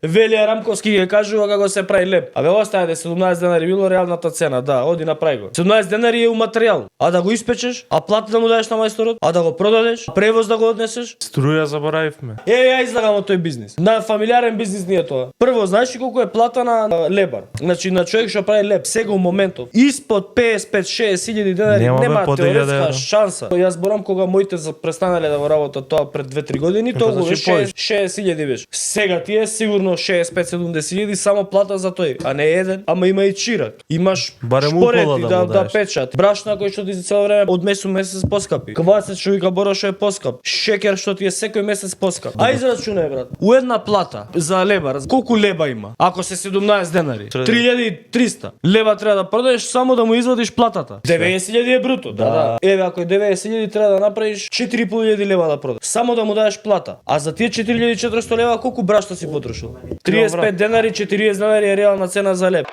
Велија Рамковски ги кажува како се прави леб. Абе оставете 17 денари било реалната цена, да, оди направи го. 17 денари е у материјал, а да го испечеш, а плата да му дадеш на мајсторот, а да го продадеш, а превоз да го однесеш. Струја заборавивме. Ја излагам од тој бизнис. На фамилиарен бизнис не е тоа. Прво, знаеш ли колку е плата на лебар? Значи на човек што прави леб сега у моментов испод 55-60 илјади денари нема теоретска шанса. Јас зборам кога моите престанале да го работат тоа пред 2-3 години, толку беше 60 илјади беше. Сега ти е сигурно 65-70 илјади само плата за тој, а не еден, ама има и чирак. Имаш шпорети да печат. Брашна кој што ти цело време од месец у месец поскапи. Квасец што вика Боро што е поскап. Шекер што ти е секој месец поскап. А израчунај брат. У една плата за лебар, колку леба има? Ако се 17 денари, 3300 лева треба да продадеш само да му извадиш платата. 90.000 е бруто. Да. Еве ако е 90.000 треба да направиш 4.500 лева да продадеш. Само да му дадеш плата. А за тие 4.400 лева колку брашта си потрошил? 35 денари, 40 денари е реална цена за леб.